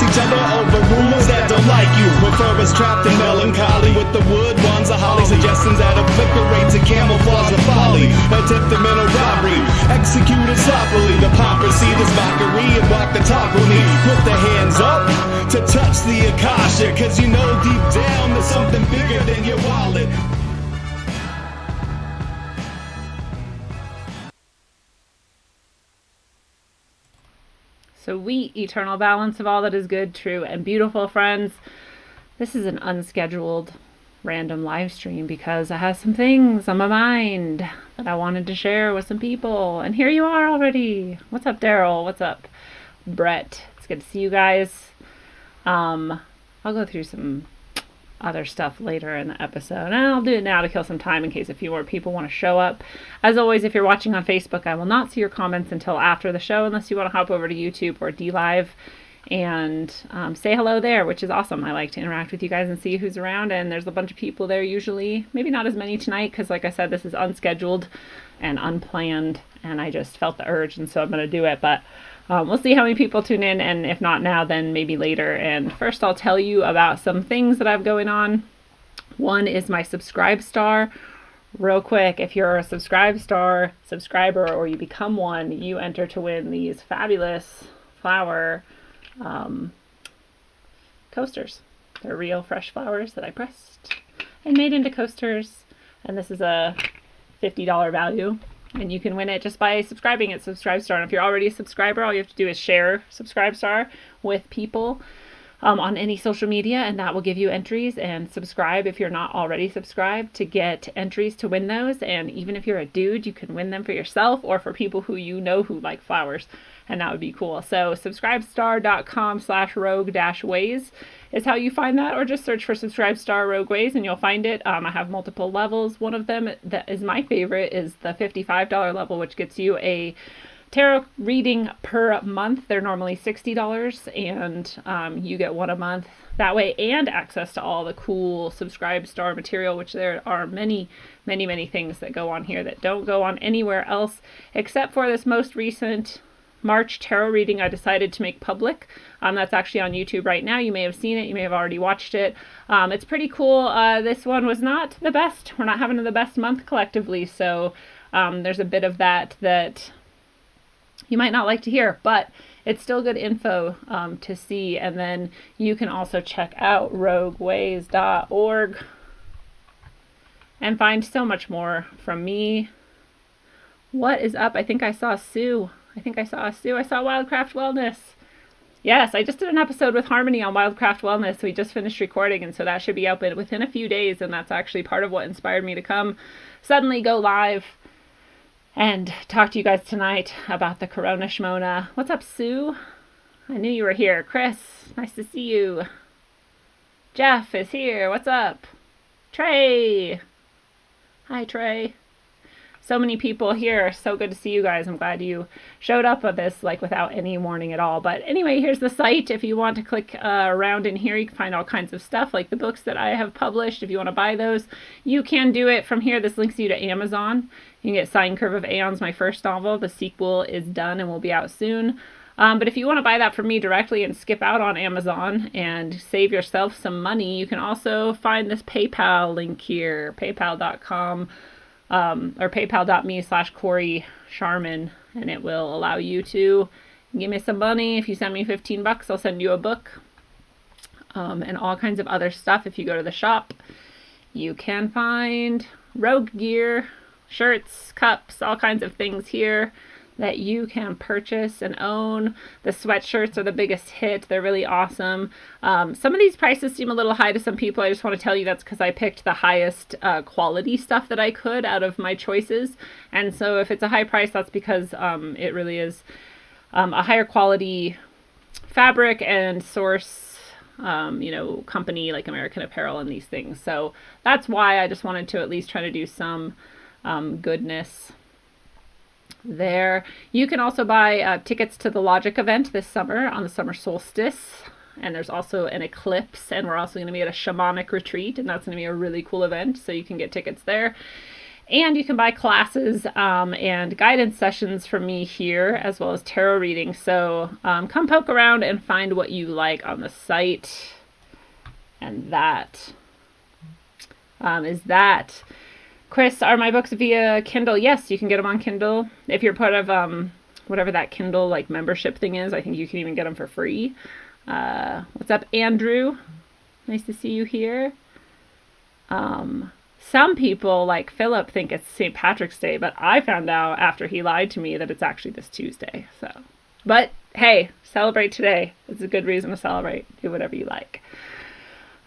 each other over rumors that don't like you. Prefer us trapped in melancholy with the wood ones of holly. Suggestions that obliterate to camouflage the folly. Attempt a mental robbery, executed sloppily. The hypocrisy, this mockery, and walk the talk with me. Put the hands up to touch the Akasha, cause you know deep down there's something bigger than your wallet. Sweet eternal balance of all that is good, true, and beautiful, friends. This is an unscheduled random live stream because I have some things on my mind that I wanted to share with some people. And here you are already. What's up, Daryl? What's up, Brett? It's good to see you guys. I'll go through some other stuff later in the episode. And I'll do it now to kill some time in case a few more people want to show up. As always, if you're watching on Facebook, I will not see your comments until after the show unless you want to hop over to YouTube or DLive and say hello there, which is awesome. I like to interact with you guys and see who's around, and there's a bunch of people there usually. Maybe not as many tonight because, like I said, this is unscheduled and unplanned, and I just felt the urge, and so I'm going to do it. But we'll see how many people tune in, and if not now, then maybe later. And first, I'll tell you about some things that I have going on. One is my Subscribe Star. Real quick, if you're a Subscribe Star subscriber or you become one, you enter to win these fabulous flower coasters. They're real fresh flowers that I pressed and made into coasters. And this is a $50 value. And you can win it just by subscribing at Subscribe Star. And if you're already a subscriber, all you have to do is share Subscribe Star with people on any social media, and that will give you entries. And subscribe if you're not already subscribed to get entries to win those. And even if you're a dude, you can win them for yourself or for people who you know who like flowers, and that would be cool. So subscribestar.com/rogue-ways is how you find that, or just search for Subscribe Star Rogue Ways and you'll find it. I have multiple levels. One of them that is my favorite is the $55 level, which gets you a tarot reading per month. They're normally $60, and you get one a month that way, and access to all the cool Subscribe Star material, which there are many, many, many things that go on here that don't go on anywhere else, except for this most recent March tarot reading I decided to make public. That's actually on YouTube right now. You may have seen it. You may have already watched it. It's pretty cool. This one was not the best. We're not having the best month collectively, so there's a bit of that you might not like to hear, but it's still good info to see. And then you can also check out rogueways.org and find so much more from me. What is up? I think I saw Sue. I saw Wildcraft Wellness. Yes, I just did an episode with Harmony on Wildcraft Wellness. We just finished recording, and so that should be out within a few days, and that's actually part of what inspired me to come suddenly go live and talk to you guys tonight about the CaronaShmona. What's up, Sue? I knew you were here. Chris, nice to see you. Jeff is here. What's up? Trey. Hi, Trey. So many people here. So good to see you guys. I'm glad you showed up with this without any warning at all. But anyway, here's the site. If you want to click around in here, you can find all kinds of stuff like the books that I have published. If you want to buy those, you can do it from here. This links you to Amazon. You can get Sine Curve of Aeons, my first novel. The sequel is done and will be out soon. But if you want to buy that from me directly and skip out on Amazon and save yourself some money, you can also find this PayPal link here, paypal.com. Or paypal.me/Corey Sharman, and it will allow you to give me some money. If you send me $15, I'll send you a book, and all kinds of other stuff. If you go to the shop, you can find Rogue gear, shirts, cups, all kinds of things here that you can purchase and own. The sweatshirts are the biggest hit. They're really awesome. Some of these prices seem a little high to some people. I just want to tell you that's because I picked the highest quality stuff that I could out of my choices. And so if it's a high price, that's because it really is a higher quality fabric and source, company like American Apparel and these things. So that's why I just wanted to at least try to do some goodness there. You can also buy tickets to the Logic event this summer on the summer solstice, and there's also an eclipse, and we're also going to be at a shamanic retreat, and that's going to be a really cool event, so you can get tickets there. And you can buy classes and guidance sessions from me here, as well as tarot readings. So come poke around and find what you like on the site. And that is that. Chris, are my books via Kindle? Yes, you can get them on Kindle. If you're part of whatever that Kindle like membership thing is, I think you can even get them for free. What's up, Andrew? Nice to see you here. Some people, like Philip, think it's St. Patrick's Day, but I found out after he lied to me that it's actually this Tuesday. So, but hey, celebrate today. It's a good reason to celebrate. Do whatever you like.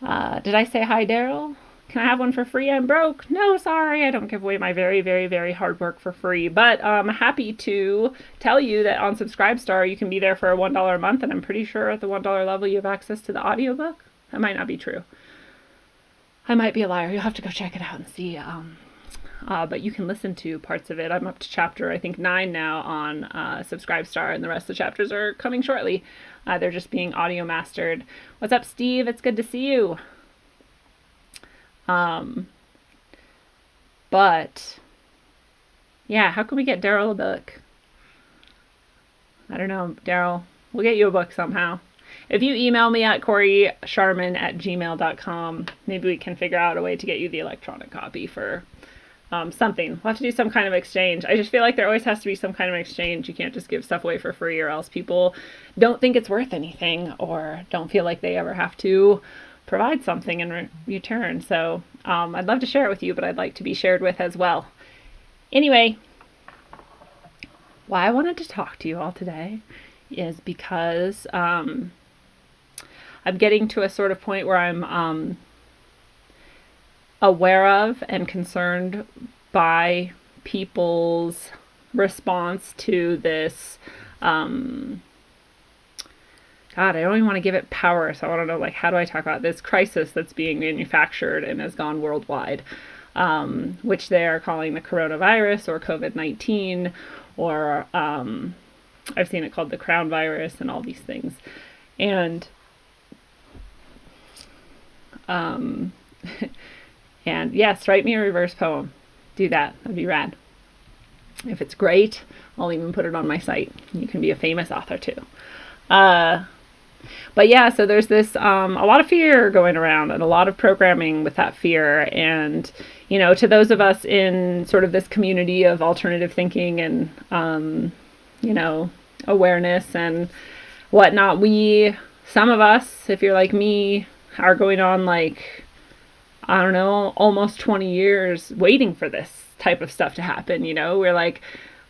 Did I say hi, Daryl? Can I have one for free? I'm broke. No, sorry. I don't give away my very, very, very hard work for free. But I'm happy to tell you that on Subscribestar, you can be there for a $1 a month. And I'm pretty sure at the $1 level, you have access to the audiobook. That might not be true. I might be a liar. You'll have to go check it out and see. But you can listen to parts of it. I'm up to chapter, I think, 9 now on Subscribestar. And the rest of the chapters are coming shortly. They're just being audio mastered. What's up, Steve? It's good to see you. But yeah, how can we get Daryl a book? I don't know, Daryl. We'll get you a book somehow. If you email me at CoreySharman@gmail.com, maybe we can figure out a way to get you the electronic copy for something. We'll have to do some kind of exchange. I just feel like there always has to be some kind of exchange. You can't just give stuff away for free, or else people don't think it's worth anything or don't feel like they ever have to provide something in return. So I'd love to share it with you, but I'd like to be shared with as well. Anyway, why I wanted to talk to you all today is because I'm getting to a sort of point where I'm aware of and concerned by people's response to this God, I don't even want to give it power, so I want to know, like, how do I talk about this crisis that's being manufactured and has gone worldwide, which they are calling the coronavirus or COVID-19, or I've seen it called the crown virus and all these things. And and yes, write me a reverse poem. Do that. That'd be rad. If it's great, I'll even put it on my site. You can be a famous author too. But yeah, so there's this, a lot of fear going around and a lot of programming with that fear. And, you know, to those of us in sort of this community of alternative thinking and, you know, awareness and whatnot, some of us, if you're like me, are going on like, I don't know, almost 20 years waiting for this type of stuff to happen. You know, we're like,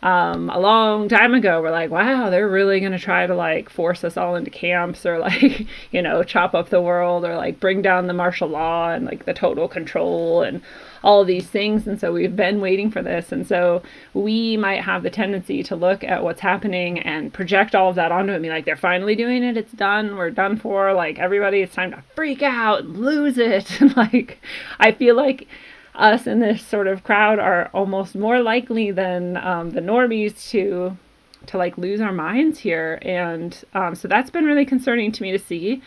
a long time ago, we're like, wow, they're really going to try to like force us all into camps or like, you know, chop up the world or like bring down the martial law and like the total control and all of these things. And so we've been waiting for this. And so we might have the tendency to look at what's happening and project all of that onto it and be like, they're finally doing it. It's done. We're done for. Like everybody, it's time to freak out and lose it. And like, I feel like us in this sort of crowd are almost more likely than the normies to like lose our minds here. And so that's been really concerning to me to see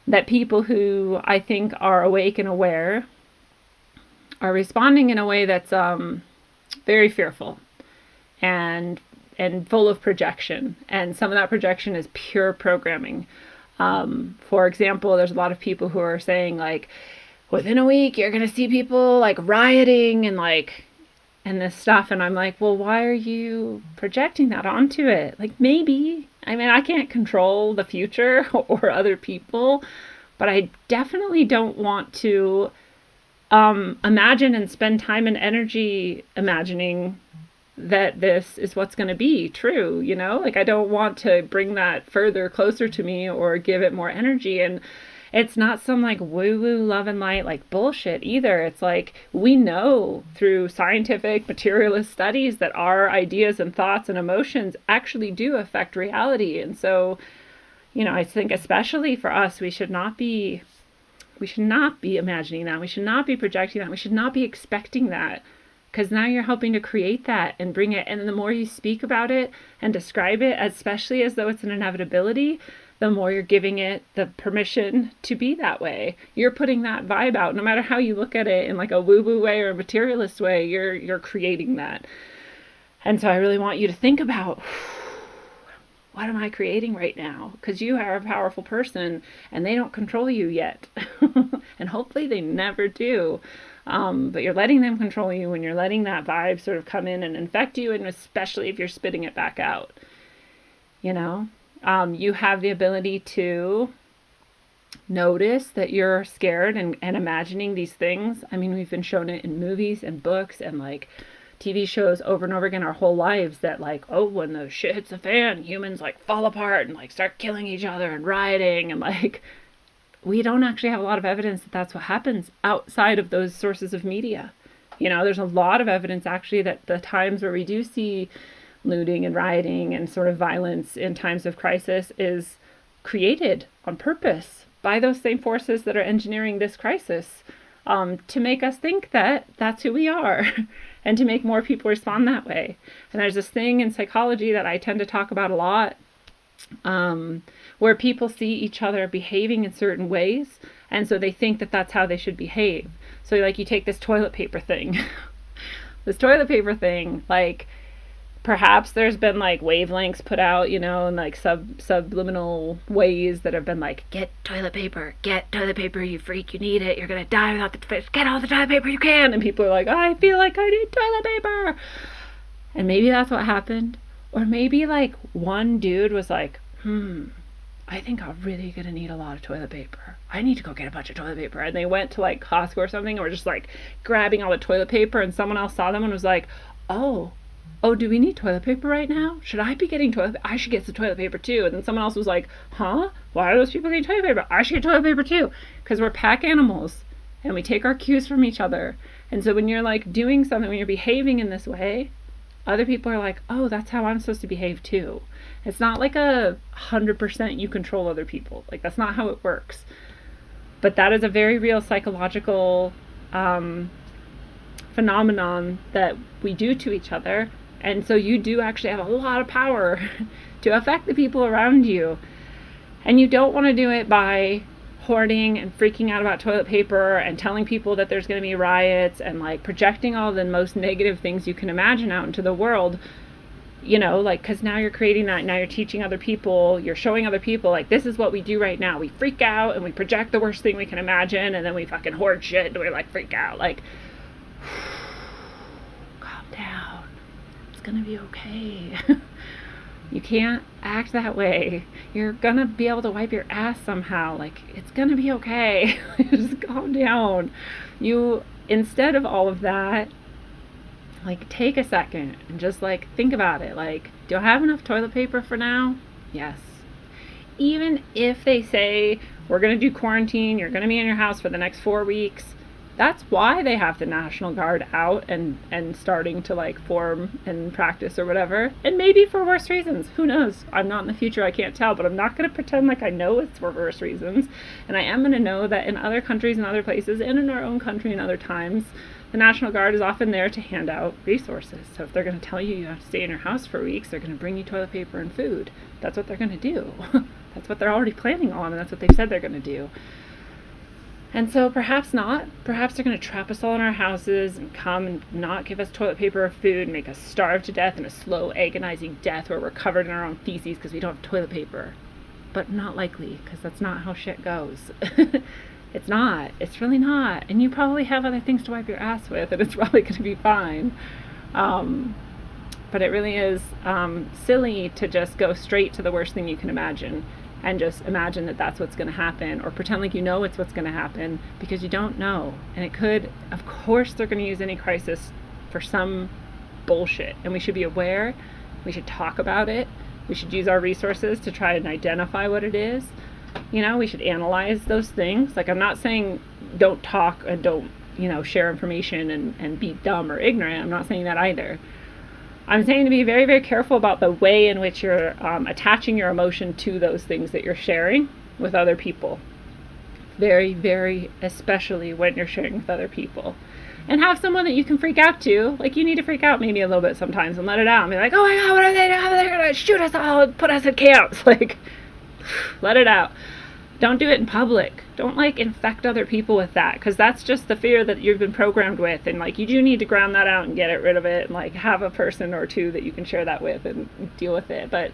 that people who I think are awake and aware are responding in a way that's very fearful and full of projection. And some of that projection is pure programming. For example, there's a lot of people who are saying like, within a week, you're going to see people like rioting and like, and this stuff. And I'm like, well, why are you projecting that onto it? Like, maybe, I mean, I can't control the future or other people, but I definitely don't want to imagine and spend time and energy imagining that this is what's going to be true, you know? Like, I don't want to bring that further closer to me or give it more energy. And it's not some like woo-woo love and light like bullshit either. It's like we know through scientific materialist studies that our ideas and thoughts and emotions actually do affect reality. And so, you know, I think especially for us, we should not be imagining that. We should not be projecting that. We should not be expecting that, because now you're helping to create that and bring it. And the more you speak about it and describe it, especially as though it's an inevitability, the more you're giving it the permission to be that way. You're putting that vibe out. No matter how you look at it in like a woo-woo way or a materialist way, you're creating that. And so I really want you to think about, what am I creating right now? Because you are a powerful person and they don't control you yet. And hopefully they never do. But you're letting them control you when you're letting that vibe sort of come in and infect you, and especially if you're spitting it back out. You know, you have the ability to notice that you're scared and imagining these things. I mean, we've been shown it in movies and books and like TV shows over and over again our whole lives, that like, oh, when the shit hits the fan, humans like fall apart and like start killing each other and rioting, and like, we don't actually have a lot of evidence that that's what happens outside of those sources of media. You know, there's a lot of evidence actually that the times where we do see looting and rioting and sort of violence in times of crisis is created on purpose by those same forces that are engineering this crisis, to make us think that that's who we are and to make more people respond that way. And there's this thing in psychology that I tend to talk about a lot, where people see each other behaving in certain ways, and so they think that that's how they should behave. So like you take this toilet paper thing, like perhaps there's been like wavelengths put out, you know, and like subliminal ways that have been like, get toilet paper, you freak, you need it, you're gonna die without get all the toilet paper you can. And people are like, I feel like I need toilet paper. And maybe that's what happened. Or maybe like one dude was like, I think I'm really gonna need a lot of toilet paper. I need to go get a bunch of toilet paper. And they went to like Costco or something and were just like grabbing all the toilet paper, and someone else saw them and was like, oh, do we need toilet paper right now? Should I be getting toilet paper? I should get some toilet paper too. And then someone else was like, huh? Why are those people getting toilet paper? I should get toilet paper too. Because we're pack animals and we take our cues from each other. And so when you're like doing something, when you're behaving in this way, other people are like, oh, that's how I'm supposed to behave too. It's not like 100% you control other people. Like, that's not how it works. But that is a very real psychological phenomenon that we do to each other. And so you do actually have a lot of power to affect the people around you. And you don't want to do it by hoarding and freaking out about toilet paper and telling people that there's going to be riots and like projecting all the most negative things you can imagine out into the world. You know, like, because now you're creating that, now you're teaching other people, you're showing other people, like, this is what we do right now. We freak out and we project the worst thing we can imagine, and then we fucking hoard shit and we're like, freak out. Like, calm down. It's gonna be okay. You can't act that way. You're gonna be able to wipe your ass somehow. Like, it's gonna be okay. Just calm down. You, instead of all of that, like, take a second and just like think about it. Like, do I have enough toilet paper for now? Yes. Even if they say we're going to do quarantine, you're going to be in your house for the next 4 weeks, that's why they have the National Guard out and starting to like form and practice or whatever. And maybe for worse reasons. Who knows? I'm not in the future. I can't tell. But I'm not going to pretend like I know it's for worse reasons. And I am going to know that in other countries and other places, and in our own country and other times, the National Guard is often there to hand out resources. So if they're going to tell you you have to stay in your house for weeks, they're going to bring you toilet paper and food. That's what they're going to do. That's what they're already planning on, and that's what they've said they're going to do. And so perhaps not. Perhaps they're going to trap us all in our houses and come and not give us toilet paper or food and make us starve to death in a slow, agonizing death where we're covered in our own feces because we don't have toilet paper. But not likely, because that's not how shit goes. It's not. It's really not. And you probably have other things to wipe your ass with, and it's probably going to be fine. But it really is silly to just go straight to the worst thing you can imagine and just imagine that that's what's going to happen, or pretend like you know it's what's going to happen, because you don't know. And it could, of course, they're going to use any crisis for some bullshit. And we should be aware. We should talk about it. We should use our resources to try and identify what it is. You know, we should analyze those things. Like, I'm not saying don't talk and don't, you know, share information and be dumb or ignorant. I'm not saying that either. I'm saying to be very, very careful about the way in which you're attaching your emotion to those things that you're sharing with other people. Very, very, especially when you're sharing with other people. And have someone that you can freak out to. Like, you need to freak out maybe a little bit sometimes and let it out and be like, oh my God, what are they doing? They're going to shoot us all and put us in camps. Like, let it out. Don't do it in public. Don't like infect other people with that, because that's just the fear that you've been programmed with, and like you do need to ground that out and get it rid of it, and like have a person or two that you can share that with and deal with it. But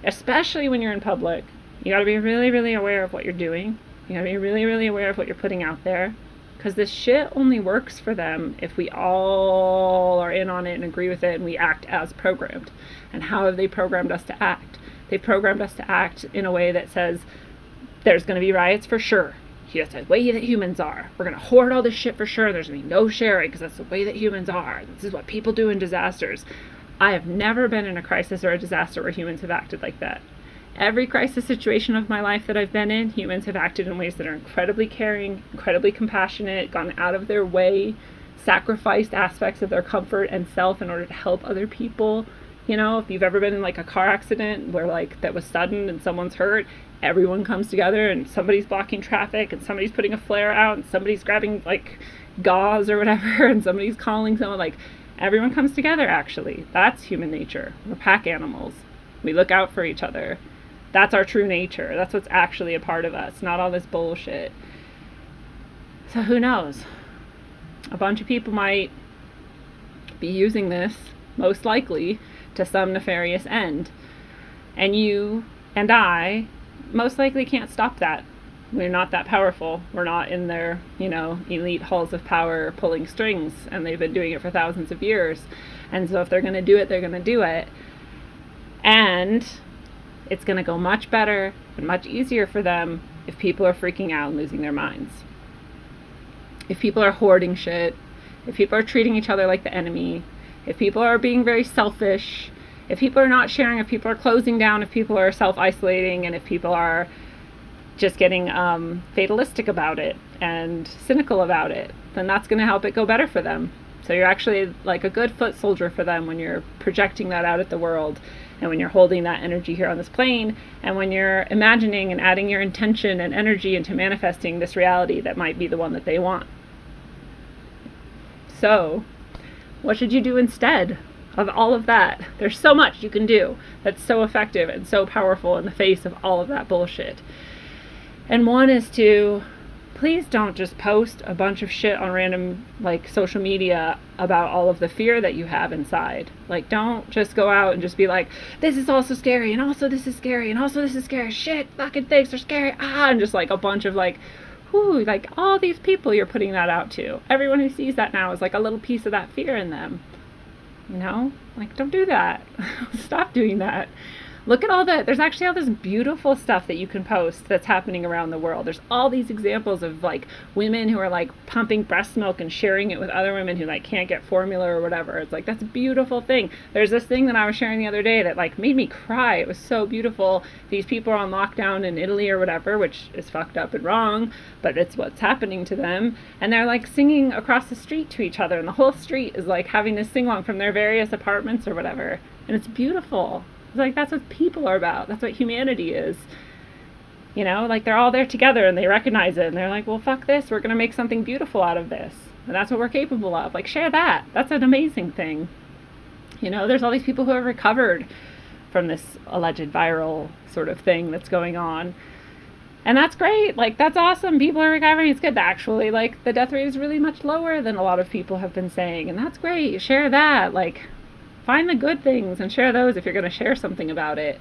especially when you're in public, you got to be really, really aware of what you're doing. You got to be really, really aware of what you're putting out there, because this shit only works for them if we all are in on it and agree with it and we act as programmed. And how have they programmed us to act? They programmed us to act in a way that says there's going to be riots for sure. That's the way that humans are. We're going to hoard all this shit for sure. There's going to be no sharing because that's the way that humans are. This is what people do in disasters. I have never been in a crisis or a disaster where humans have acted like that. Every crisis situation of my life that I've been in, humans have acted in ways that are incredibly caring, incredibly compassionate, gone out of their way, sacrificed aspects of their comfort and self in order to help other people. You know, if you've ever been in like a car accident where like that was sudden and someone's hurt, everyone comes together and somebody's blocking traffic and somebody's putting a flare out and somebody's grabbing like gauze or whatever and somebody's calling someone. Like, everyone comes together. Actually, that's human nature. We're pack animals. We look out for each other. That's our true nature. That's what's actually a part of us, not all this bullshit. So who knows? A bunch of people might be using this, most likely, to some nefarious end. And you and I most likely can't stop that. We're not that powerful. We're not in their, elite halls of power pulling strings, and they've been doing it for thousands of years. And so if they're going to do it, they're going to do it. And it's going to go much better and much easier for them if people are freaking out and losing their minds. If people are hoarding shit, if people are treating each other like the enemy, if people are being very selfish, if people are not sharing, if people are closing down, if people are self-isolating, and if people are just getting fatalistic about it and cynical about it, then that's going to help it go better for them. So you're actually like a good foot soldier for them when you're projecting that out at the world, and when you're holding that energy here on this plane, and when you're imagining and adding your intention and energy into manifesting this reality that might be the one that they want. So, what should you do instead of all of that? There's so much you can do that's so effective and so powerful in the face of all of that bullshit. And one is to please don't just post a bunch of shit on random social media about all of the fear that you have inside. Don't just go out and just be like, this is also scary, and also this is scary, and also this is scary, shit, fucking things are scary, and just a bunch of all these people you're putting that out to. Everyone who sees that now is a little piece of that fear in them. Don't do that. Stop doing that. Look at all that. There's actually all this beautiful stuff that you can post that's happening around the world. There's all these examples of women who are pumping breast milk and sharing it with other women who can't get formula or whatever. It's that's a beautiful thing. There's this thing that I was sharing the other day that made me cry. It was so beautiful. These people are on lockdown in Italy or whatever, which is fucked up and wrong, but it's what's happening to them. And they're singing across the street to each other, and the whole street is having this sing along from their various apartments or whatever. And it's beautiful. It's that's what people are about. That's what humanity is. They're all there together and they recognize it and they're well, fuck this. We're going to make something beautiful out of this. And that's what we're capable of. Share that. That's an amazing thing. There's all these people who have recovered from this alleged viral sort of thing that's going on. And that's great. That's awesome. People are recovering. It's good. Actually, the death rate is really much lower than a lot of people have been saying. And that's great. Share that. Find the good things and share those if you're going to share something about it.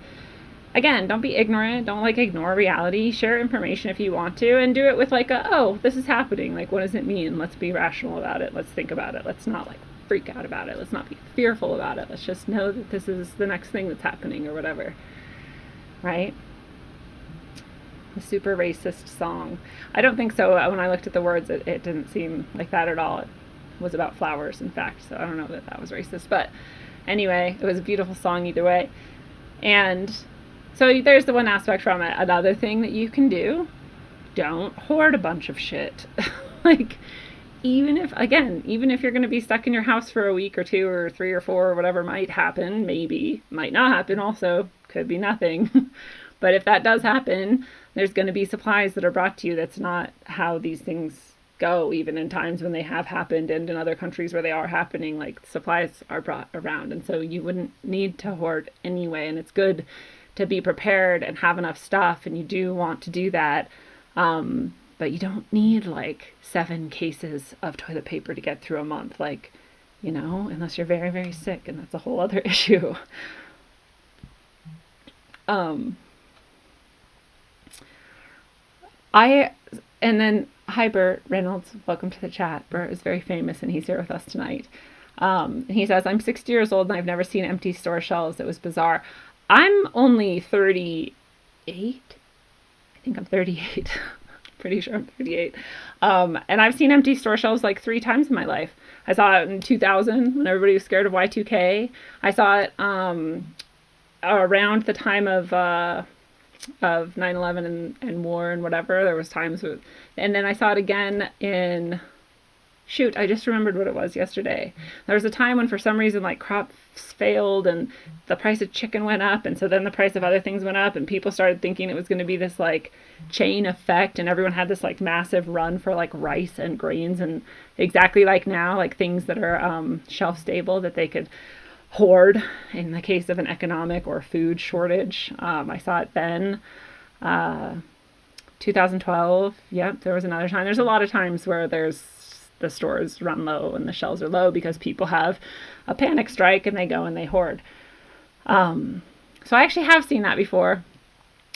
Again, don't be ignorant. Don't ignore reality. Share information if you want to, and do it with oh, this is happening. What does it mean? Let's be rational about it. Let's think about it. Let's not freak out about it. Let's not be fearful about it. Let's just know that this is the next thing that's happening or whatever. Right? A super racist song. I don't think so. When I looked at the words, it didn't seem like that at all. It was about flowers, in fact. So I don't know that was racist, but anyway, it was a beautiful song either way. And so there's the one aspect from it. Another thing that you can do, don't hoard a bunch of shit. Even if you're going to be stuck in your house for a week or two or 3 or 4 or whatever might happen, maybe, might not happen also, could be nothing. But if that does happen, there's going to be supplies that are brought to you. That's not how these things go, even in times when they have happened, and in other countries where they are happening, supplies are brought around, and so you wouldn't need to hoard anyway. And it's good to be prepared and have enough stuff, and you do want to do that. But you don't need like 7 cases of toilet paper to get through a month, like, you know, unless you're very, very sick, and that's a whole other issue. Hi Bert Reynolds, welcome to the chat. Bert is very famous and he's here with us tonight. He says, I'm 60 years old and I've never seen empty store shelves. It was bizarre. I'm only 38. I think I'm 38. Pretty sure I'm 38. And I've seen empty store shelves like 3 times in my life. I saw it in 2000 when everybody was scared of Y2K. I saw it around the time of 9/11 and war and whatever. There was times with, and then I saw it again in, shoot, I just remembered what it was yesterday. There was a time when for some reason like crops failed and the price of chicken went up, and so then the price of other things went up, and people started thinking it was going to be this like chain effect, and everyone had this like massive run for like rice and grains, and exactly like now, like things that are shelf stable that they could hoard in the case of an economic or food shortage. I saw it then. 2012. Yep, there was another time. There's a lot of times where there's the stores run low and the shelves are low because people have a panic strike and they go and they hoard. So I actually have seen that before,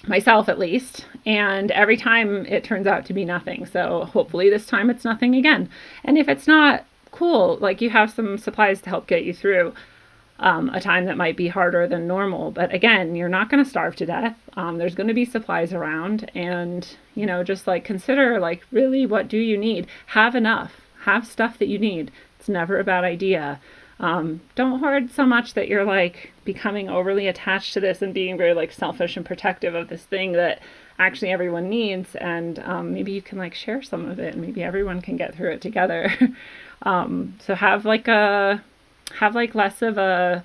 myself at least, and every time it turns out to be nothing. So hopefully this time it's nothing again. And if it's not, cool, like you have some supplies to help get you through a time that might be harder than normal. But again, you're not going to starve to death. There's going to be supplies around, and, you know, just like consider like really what do you need? Have enough. Have stuff that you need. It's never a bad idea. Don't hoard so much that you're like becoming overly attached to this and being very like selfish and protective of this thing that actually everyone needs. And maybe you can like share some of it, and maybe everyone can get through it together. So have less of a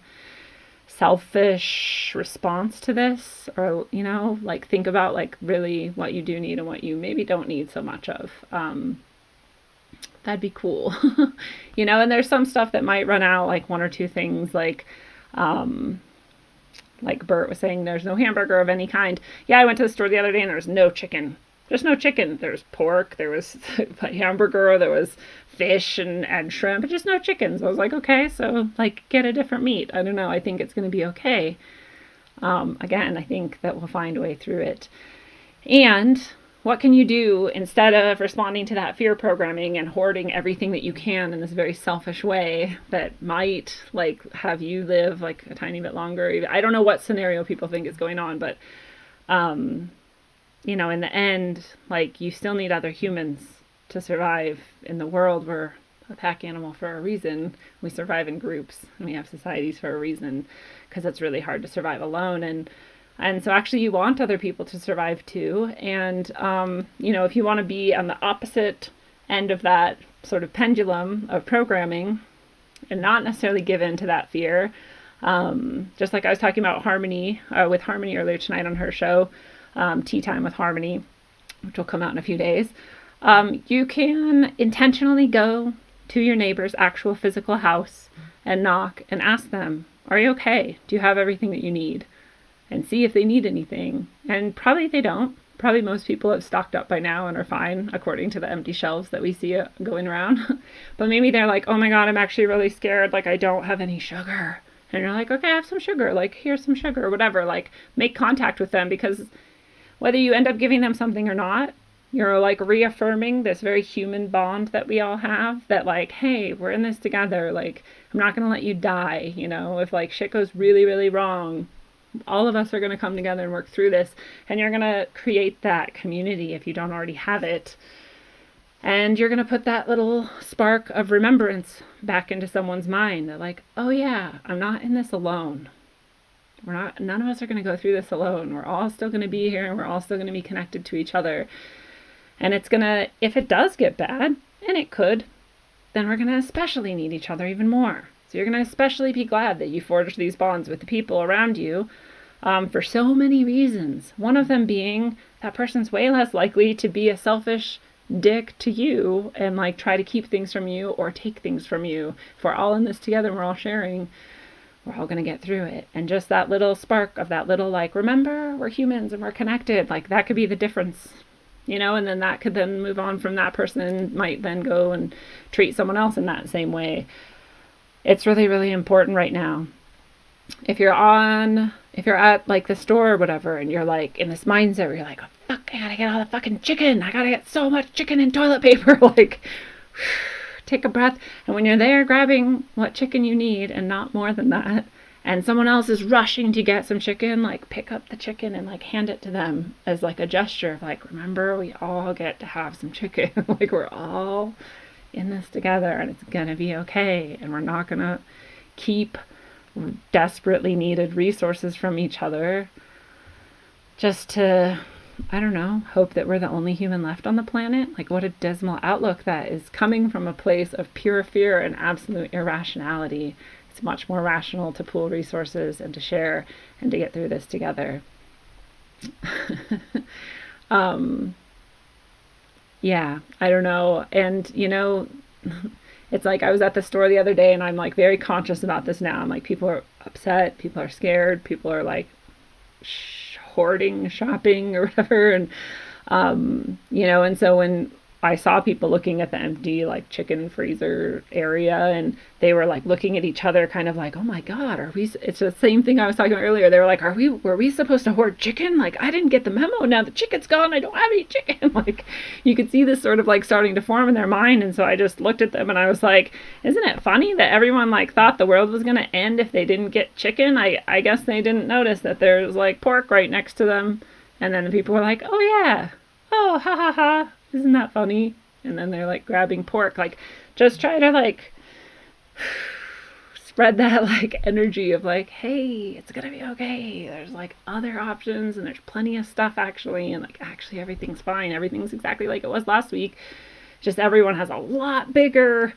selfish response to this, or, you know, like think about like really what you do need and what you maybe don't need so much of. That'd be cool. You know, and there's some stuff that might run out, like 1 or 2 things, like Bert was saying, there's no hamburger of any kind. Yeah, I went to the store the other day and there was no chicken. There's no chicken. There's pork, there was a hamburger, there was fish and shrimp, but just no chickens. I was like, okay, so like get a different meat. I don't know. I think it's going to be okay. Again, I think that we'll find a way through it. And what can you do instead of responding to that fear programming and hoarding everything that you can in this very selfish way that might like have you live like a tiny bit longer? I don't know what scenario people think is going on, but you know, in the end, like you still need other humans to survive in the world. We're a pack animal for a reason. We survive in groups, and we have societies for a reason, because it's really hard to survive alone. And so actually you want other people to survive too. And, you know, if you want to be on the opposite end of that sort of pendulum of programming and not necessarily give in to that fear, just like I was talking about Harmony, with Harmony earlier tonight on her show, Tea Time with Harmony, which will come out in a few days, you can intentionally go to your neighbor's actual physical house and knock and ask them, are you okay? Do you have everything that you need? And see if they need anything. And probably they don't. Probably most people have stocked up by now and are fine, according to the empty shelves that we see going around. But maybe they're like, oh my God, I'm actually really scared. Like, I don't have any sugar. And you're like, okay, I have some sugar. Like, here's some sugar or whatever. Like, make contact with them, because whether you end up giving them something or not, you're like reaffirming this very human bond that we all have, that like, hey, we're in this together. Like, I'm not going to let you die. You know, if like shit goes really, really wrong, all of us are going to come together and work through this. And you're going to create that community if you don't already have it. And you're going to put that little spark of remembrance back into someone's mind, that like, oh yeah, I'm not in this alone. None of us are going to go through this alone. We're all still going to be here, and we're all still going to be connected to each other. And it's going to, if it does get bad, and it could, then we're going to especially need each other even more. So you're going to especially be glad that you forged these bonds with the people around you, for so many reasons. One of them being that person's way less likely to be a selfish dick to you and like try to keep things from you or take things from you. If we're all in this together and we're all sharing, we're all going to get through it. And just that little spark of that little, like, remember, we're humans and we're connected, like, that could be the difference, you know. And then that could then move on from that person, might then go and treat someone else in that same way. It's really, really important right now. If you're at like the store or whatever, and you're like in this mindset where you're like, oh, fuck, I gotta get all the fucking chicken, I gotta get so much chicken and toilet paper, like, take a breath. And when you're there grabbing what chicken you need and not more than that, and someone else is rushing to get some chicken, like, pick up the chicken and like hand it to them as like a gesture of like, remember, we all get to have some chicken. Like, we're all in this together and it's gonna be okay, and we're not gonna keep desperately needed resources from each other just to, I don't know, hope that we're the only human left on the planet. Like, what a dismal outlook that is, coming from a place of pure fear and absolute irrationality. It's much more rational to pool resources and to share and to get through this together. Yeah, I don't know. And, you know, it's like, I was at the store the other day and I'm like very conscious about this now. I'm like, people are upset, people are scared, people are like hoarding, shopping or whatever. And, you know, and so when I saw people looking at the empty like chicken freezer area, and they were like looking at each other kind of like, oh my God, it's the same thing I was talking about earlier. They were like, were we supposed to hoard chicken? Like, I didn't get the memo. Now the chicken's gone. I don't have any chicken. Like, you could see this sort of like starting to form in their mind. And so I just looked at them and I was like, isn't it funny that everyone like thought the world was going to end if they didn't get chicken? I guess they didn't notice that there's like pork right next to them. And then the people were like, oh yeah. Oh, ha ha ha. Isn't that funny? And then they're like grabbing pork. Like, just try to like spread that like energy of like, hey, it's gonna be okay. There's like other options and there's plenty of stuff actually. And like, actually everything's fine. Everything's exactly like it was last week. Just everyone has a lot bigger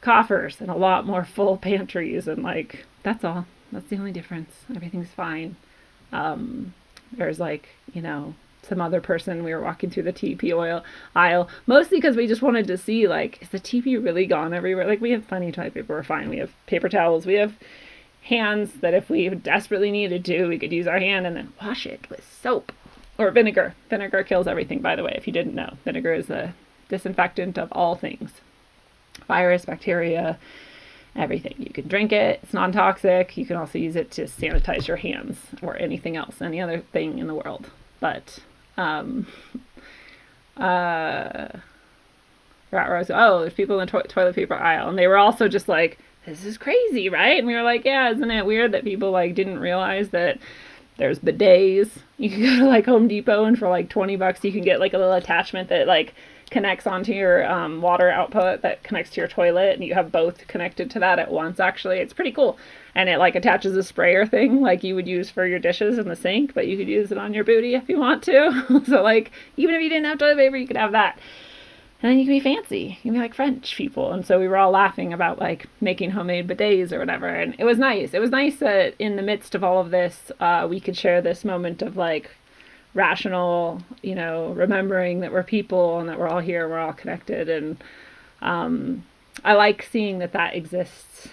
coffers and a lot more full pantries. And like, that's all. That's the only difference. Everything's fine. There's like, you know, some other person, we were walking through the TP oil aisle, mostly because we just wanted to see, like, is the TP really gone everywhere? Like, we have plenty of toilet paper, we're fine. We have paper towels, we have hands that if we desperately needed to, we could use our hand and then wash it with soap or vinegar. Vinegar kills everything, by the way, if you didn't know. Vinegar is a disinfectant of all things. Virus, bacteria, everything. You can drink it, it's non-toxic. You can also use it to sanitize your hands or anything else, any other thing in the world. But there's people in the toilet paper aisle, and they were also just like, this is crazy, right? And we were like, yeah, isn't it weird that people like didn't realize that there's bidets? You can go to like Home Depot, and for like $20 you can get like a little attachment that like connects onto your water output that connects to your toilet, and you have both connected to that at once. Actually, it's pretty cool. And it like attaches a sprayer thing like you would use for your dishes in the sink, but you could use it on your booty if you want to. So like, even if you didn't have toilet paper, you could have that. And then you can be fancy. You can be like French people. And so we were all laughing about like making homemade bidets or whatever. And it was nice. It was nice that in the midst of all of this, we could share this moment of like rational, you know, remembering that we're people and that we're all here, we're all connected. And I like seeing that that exists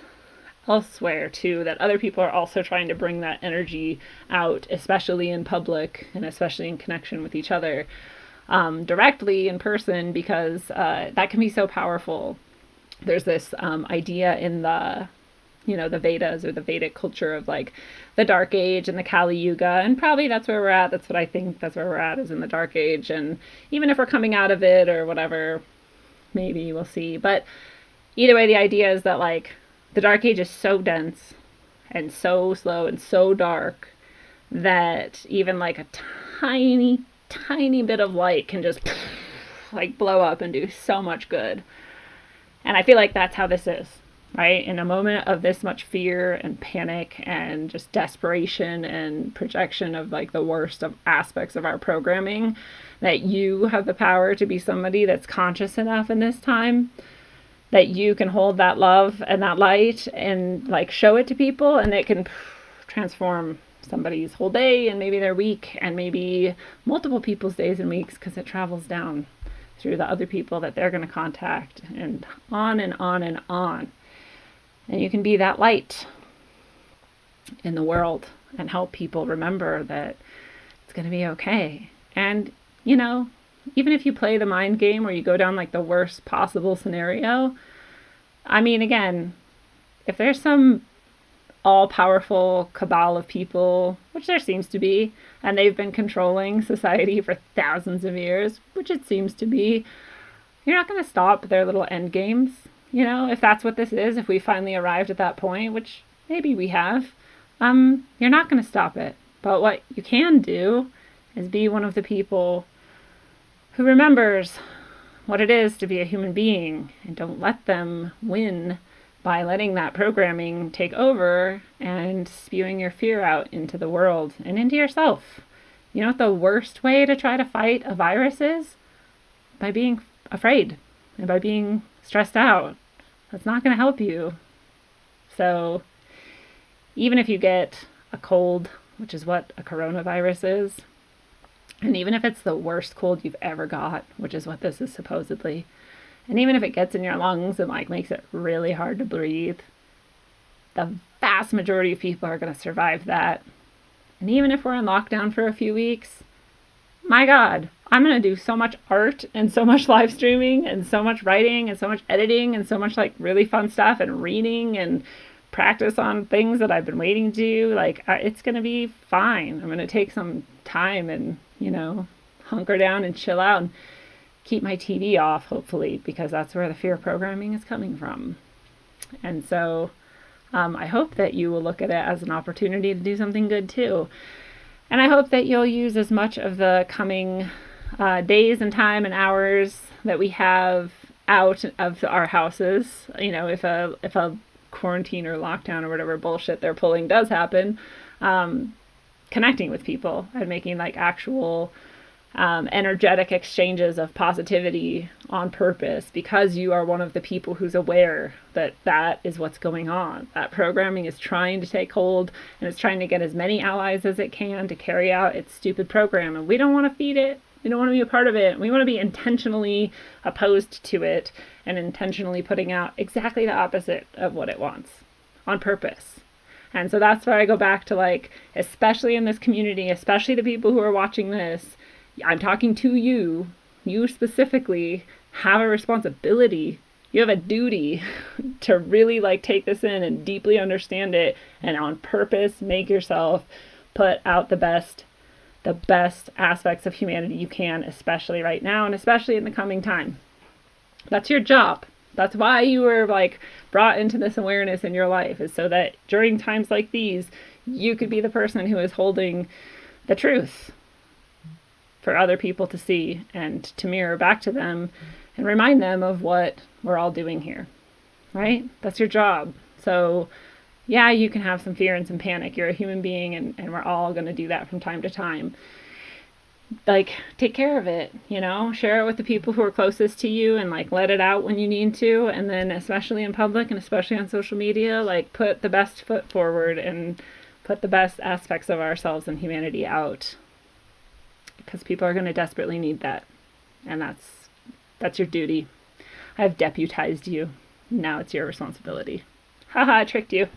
elsewhere too, that other people are also trying to bring that energy out, especially in public and especially in connection with each other, directly in person, because that can be so powerful. There's this idea in the, you know, the Vedas or the Vedic culture of like the Dark Age and the Kali Yuga, and probably that's where we're at. That's what I think that's where we're at, is in the Dark Age. And even if we're coming out of it or whatever, maybe we'll see. But either way, the idea is that like the Dark Age is so dense and so slow and so dark that even like a tiny, tiny bit of light can just like blow up and do so much good. And I feel like that's how this is, right? In a moment of this much fear and panic and just desperation and projection of like the worst of aspects of our programming, that you have the power to be somebody that's conscious enough in this time that you can hold that love and that light and like show it to people, and it can transform somebody's whole day and maybe their week and maybe multiple people's days and weeks, because it travels down through the other people that they're going to contact, and on and on and on. And you can be that light. in the world and help people remember that it's going to be okay. And, you know, even if you play the mind game where you go down like the worst possible scenario, I mean, again, if there's some all-powerful cabal of people, which there seems to be, and they've been controlling society for thousands of years, which it seems to be, you're not going to stop their little end games. You know, if that's what this is, if we finally arrived at that point, which maybe we have, you're not going to stop it. But what you can do is be one of the people who remembers what it is to be a human being, and don't let them win by letting that programming take over and spewing your fear out into the world and into yourself. You know what the worst way to try to fight a virus is? By being afraid and by being stressed out. That's not going to help you. So even if you get a cold, which is what a coronavirus is, and even if it's the worst cold you've ever got, which is what this is supposedly, and even if it gets in your lungs and like makes it really hard to breathe, the vast majority of people are going to survive that. And even if we're in lockdown for a few weeks, my God, I'm going to do so much art and so much live streaming and so much writing and so much editing and so much like really fun stuff and reading and practice on things that I've been waiting to do. Like, it's going to be fine. I'm going to take some time and, you know, hunker down and chill out and keep my TV off, hopefully, because that's where the fear programming is coming from. And so I hope that you will look at it as an opportunity to do something good too. And I hope that you'll use as much of the coming days and time and hours that we have out of our houses. You know, if a quarantine or lockdown or whatever bullshit they're pulling does happen, connecting with people and making like actual energetic exchanges of positivity on purpose, because you are one of the people who's aware that that is what's going on. That programming is trying to take hold, and it's trying to get as many allies as it can to carry out its stupid program. And we don't want to feed it. We don't want to be a part of it. We want to be intentionally opposed to it and intentionally putting out exactly the opposite of what it wants on purpose. And so that's where I go back to, like, especially in this community, especially the people who are watching this, I'm talking to you. You specifically have a responsibility. You have a duty to really like take this in and deeply understand it, and on purpose make yourself put out the best aspects of humanity you can, especially right now and especially in the coming time. That's your job. That's why you were like brought into this awareness in your life, is so that during times like these, you could be the person who is holding the truth for other people to see and to mirror back to them and remind them of what we're all doing here, right? That's your job. So yeah, you can have some fear and some panic. You're a human being, and we're all going to do that from time to time. Like, take care of it, you know, share it with the people who are closest to you, and like let it out when you need to. And then especially in public and especially on social media, like put the best foot forward and put the best aspects of ourselves and humanity out, because people are going to desperately need that. And that's your duty. I've deputized you. Now it's your responsibility. Haha, I tricked you.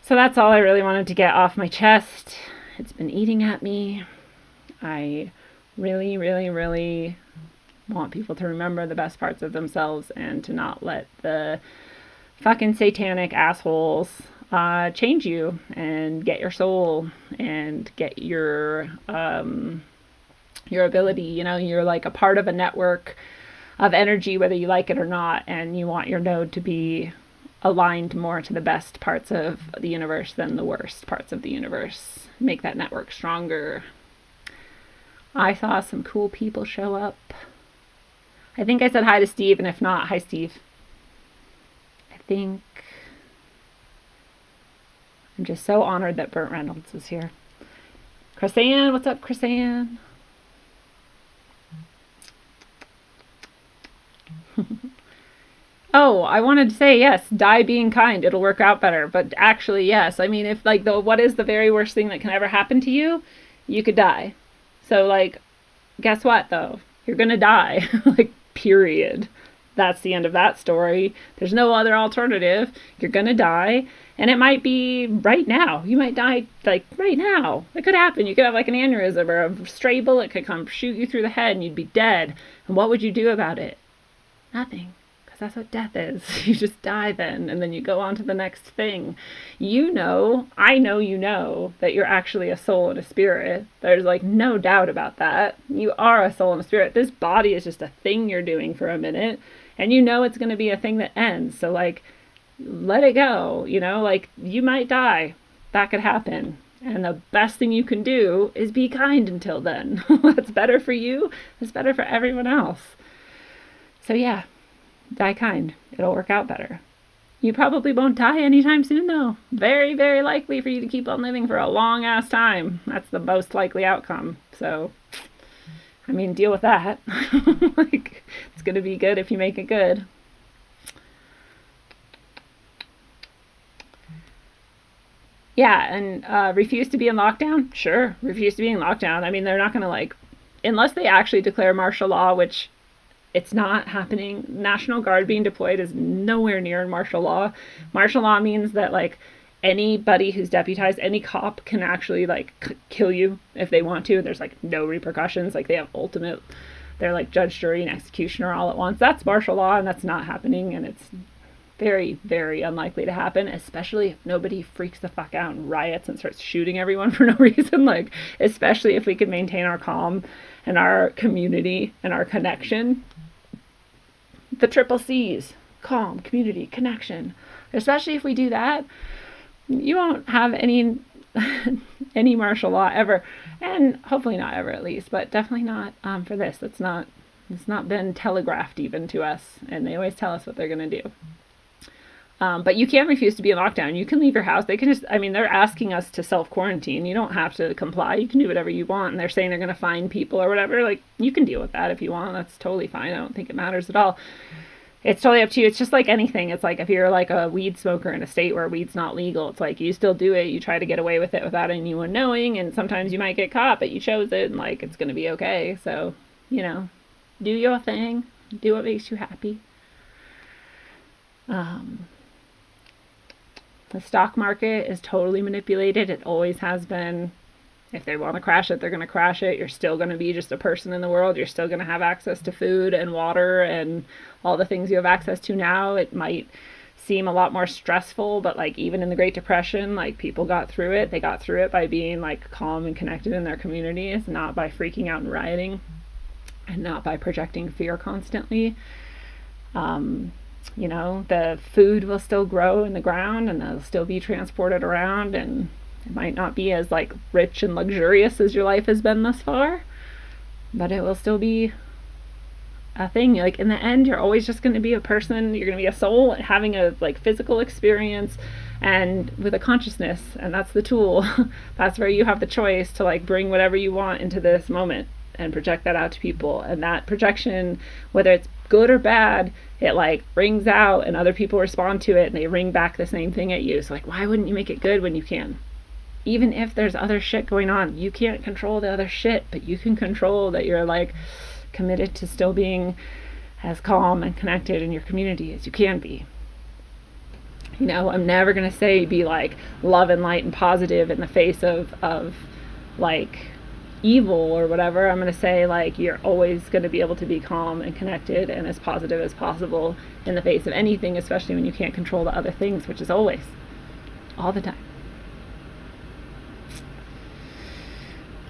So that's all I really wanted to get off my chest. It's been eating at me. I really, really, really want people to remember the best parts of themselves and to not let the fucking satanic assholes change you and get your soul and get your ability. You know, you're like a part of a network of energy, whether you like it or not, and you want your node to be aligned more to the best parts of the universe than the worst parts of the universe. Make that network stronger. I saw some cool people show up. I think I said hi to Steve, and if not, hi Steve. I think I'm just so honored that Burt Reynolds is here. Chris-Ann, what's up, Chris-Ann? Oh, I wanted to say, yes, die being kind. It'll work out better. But actually, yes. I mean, if like what is the very worst thing that can ever happen to you? You could die. So like, guess what though? You're gonna die. Like, period. That's the end of that story. There's no other alternative. You're gonna die. And it might be right now. You might die like right now. It could happen. You could have like an aneurysm, or a stray bullet could come shoot you through the head and you'd be dead. And what would you do about it? Nothing. Because that's what death is. You just die then, and then you go on to the next thing. I know you know that you're actually a soul and a spirit. There's like no doubt about that. You are a soul and a spirit. This body is just a thing you're doing for a minute, and you know it's going to be a thing that ends. So like, let it go, like you might die. That could happen. And the best thing you can do is be kind until then. That's better for you. It's better for everyone else. So yeah, die kind. It'll work out better. You probably won't die anytime soon though. Very, very likely for you to keep on living for a long ass time. That's the most likely outcome. So, deal with that. Like, it's going to be good if you make it good. Yeah, and refuse to be in lockdown? Sure, refuse to be in lockdown. They're not going to unless they actually declare martial law, which it's not happening. National Guard being deployed is nowhere near martial law. Martial law means that anybody who's deputized, any cop can actually kill you if they want to. There's no repercussions. They have ultimate, they're judge, jury, and executioner all at once. That's martial law, and that's not happening, and it's very, very unlikely to happen, especially if nobody freaks the fuck out and riots and starts shooting everyone for no reason. Especially if we can maintain our calm and our community and our connection. The triple C's: calm, community, connection. Especially if we do that, you won't have any any martial law ever, and hopefully not ever, at least, but definitely not for this. It's not been telegraphed even to us, and they always tell us what they're going to do. But you can refuse to be in lockdown. You can leave your house. They can just, they're asking us to self-quarantine. You don't have to comply. You can do whatever you want. And they're saying they're going to fine people or whatever. You can deal with that if you want. That's totally fine. I don't think it matters at all. It's totally up to you. It's just like anything. It's if you're a weed smoker in a state where weed's not legal, it's you still do it. You try to get away with it without anyone knowing. And sometimes you might get caught, but you chose it, and it's going to be okay. So, do your thing. Do what makes you happy. The stock market is totally manipulated. It always has been. If they want to crash it, they're going to crash it. You're still going to be just a person in the world. You're still going to have access to food and water and all the things you have access to now. It might seem a lot more stressful, but even in the Great Depression, people got through it. They got through it by being calm and connected in their communities, not by freaking out and rioting, and not by projecting fear constantly. The food will still grow in the ground, and it'll still be transported around, and it might not be as rich and luxurious as your life has been thus far, but it will still be a thing. In the end, you're always just going to be a person. You're going to be a soul having a physical experience and with a consciousness, and that's the tool. That's where you have the choice to bring whatever you want into this moment and project that out to people. And that projection, whether it's good or bad, it rings out and other people respond to it and they ring back the same thing at you. So why wouldn't you make it good when you can? Even if there's other shit going on, you can't control the other shit, but you can control that you're committed to still being as calm and connected in your community as you can be. I'm never going to say be love and light and positive in the face of evil or whatever. I'm going to say you're always going to be able to be calm and connected and as positive as possible in the face of anything, especially when you can't control the other things, which is always, all the time.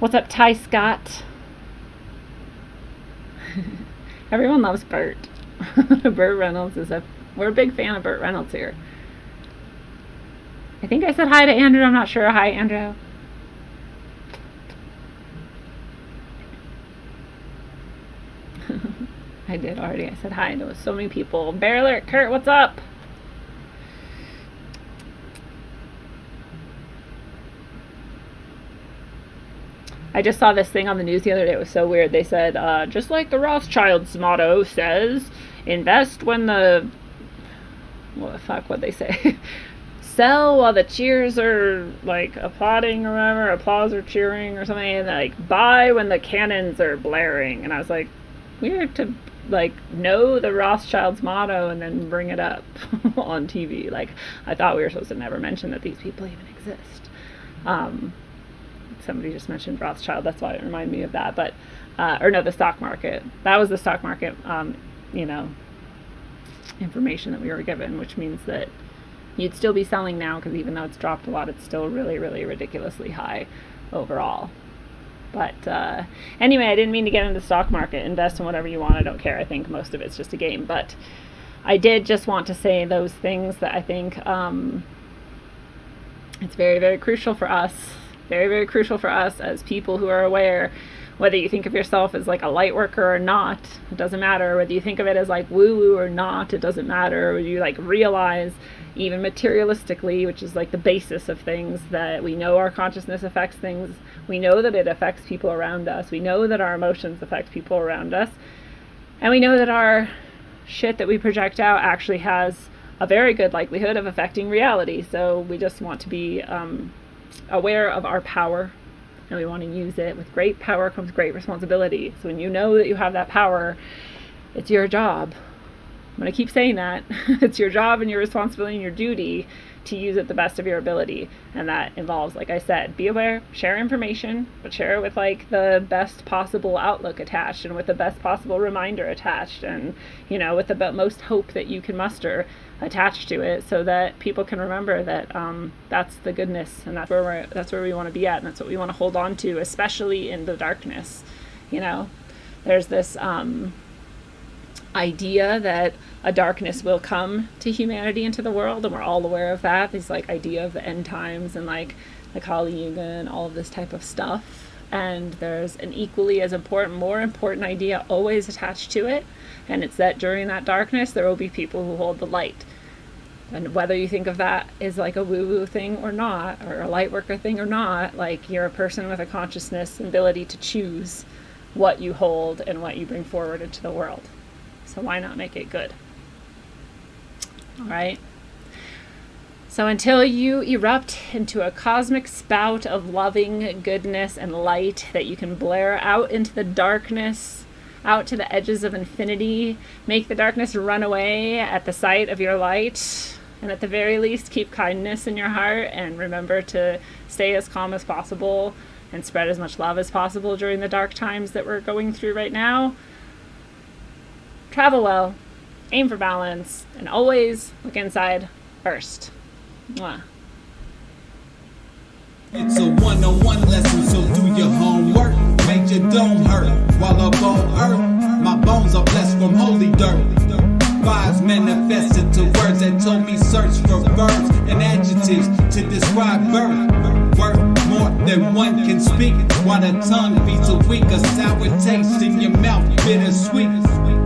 What's up, Ty Scott? Everyone loves Burt. Burt Reynolds we're a big fan of Burt Reynolds here. I think I said hi to Andrew. I'm not sure. Hi, Andrew. I did already. I said hi. There was so many people. Bear Alert, Kurt, what's up? I just saw this thing on the news the other day. It was so weird. They said, just like the Rothschilds motto says, invest when the... What the fuck, what'd they say? Sell while the cheers are applauding or whatever, applause or cheering or something, and buy when the cannons are blaring. And I was weird to like know the Rothschilds motto and then bring it up on TV. Like, I thought we were supposed to never mention that these people even exist. Somebody just mentioned Rothschild, that's why it reminded me of that. But or no, the stock market. That was the stock market, information that we were given, which means that you'd still be selling now, because even though it's dropped a lot, it's still really, really ridiculously high overall. But anyway, I didn't mean to get into the stock market. Invest in whatever you want. I don't care. I think most of it's just a game. But I did just want to say those things that I think it's very, very crucial for us. Very, very crucial for us as people who are aware, whether you think of yourself as like a light worker or not, it doesn't matter. Whether you think of it as like woo-woo or not, it doesn't matter. Whether you like realize, even materialistically, which is like the basis of things, that we know our consciousness affects things. We know that it affects people around us. We know that our emotions affect people around us. And we know that our shit that we project out actually has a very good likelihood of affecting reality. So we just want to be aware of our power, and we want to use it. With great power comes great responsibility. So when you know that you have that power, it's your job. I'm going to keep saying that. It's your job and your responsibility and your duty to use it the best of your ability. And that involves, like I said, be aware, share information, but share it with like the best possible outlook attached, and with the best possible reminder attached, and with the most hope that you can muster attached to it, so that people can remember that that's the goodness, and that's where we want to be at, and that's what we want to hold on to, especially in the darkness. There's this idea that a darkness will come to humanity, into the world, and we're all aware of that. This like idea of the end times and like the Kali Yuga and all of this type of stuff. And there's an equally as important, more important idea always attached to it, and it's that during that darkness there will be people who hold the light. And whether you think of that as like a woo-woo thing or not, or a light worker thing or not, like you're a person with a consciousness and ability to choose what you hold and what you bring forward into the world. So why not make it good? All right. So until you erupt into a cosmic spout of loving goodness and light that you can blare out into the darkness, out to the edges of infinity, make the darkness run away at the sight of your light, and at the very least keep kindness in your heart, and remember to stay as calm as possible and spread as much love as possible during the dark times that we're going through right now. Travel well, aim for balance, and always look inside first. Mwah. It's a one-on-one lesson, so do your homework. Make your dome hurt while up on earth. My bones are blessed from holy dirt. Vibes manifested to words that told me search for verbs and adjectives to describe birth. Worth more than one can speak, while the tongue beats a weak, a sour taste in your mouth, bittersweet.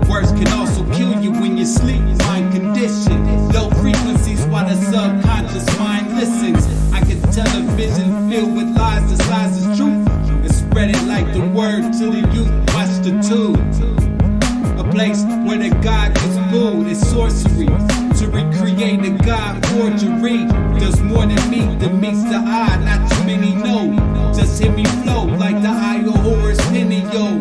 Words can also kill you when you sleep. Mind condition, low frequencies while the subconscious mind listens. I can tell a vision filled with lies disguised as truth, and spread it like the word to the youth. Watch the tube. A place where the God gets booed is sorcery. To recreate a God forgery does more than meets the eye. Not too many know. Just hear me flow like the eye of Horus Penny, yo.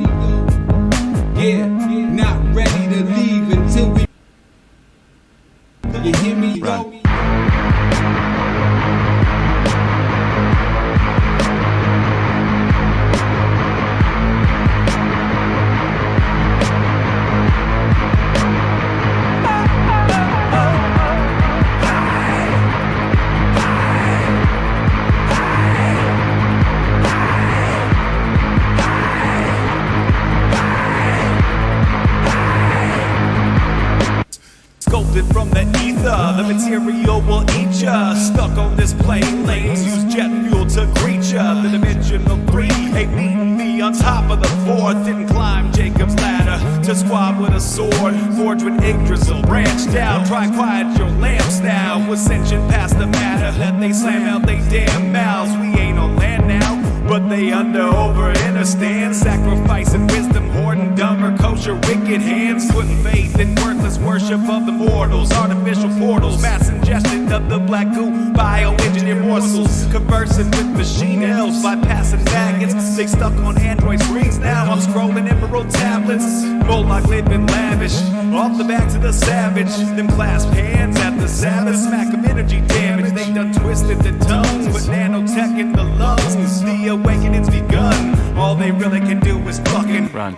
Yeah, not ready to leave until we. You hear me, yo? From the ether, the material will eat ya. Stuck on this plane, lanes use jet fuel to greet ya. The dimensional 3 ain't meeting me on top of the 4th. Didn't climb Jacob's ladder to squab with a sword. Forged with ink drizzle, branched out. Try quiet your lamps now. Ascension past the matter that they slam out they damn mouths. We ain't on land now, but they understand. Sacrificing wisdom, hoarding dumber, kosher, wicked hands. Putting faith in worthless worship of the mortals. Artificial portals, mass ingestion of the black goo. Bioengineered morsels, conversing with machine elves. Bypassing baggage, they stuck on Android screens now. I'm scrolling in mineral tablets, more like living lavish. Off the backs of the savage, them clasp hands at the Sabbath. Smack of energy damage, they done twisted the tongues, but nanotech in the lungs. The awakening's begun, all they really can do is fucking run.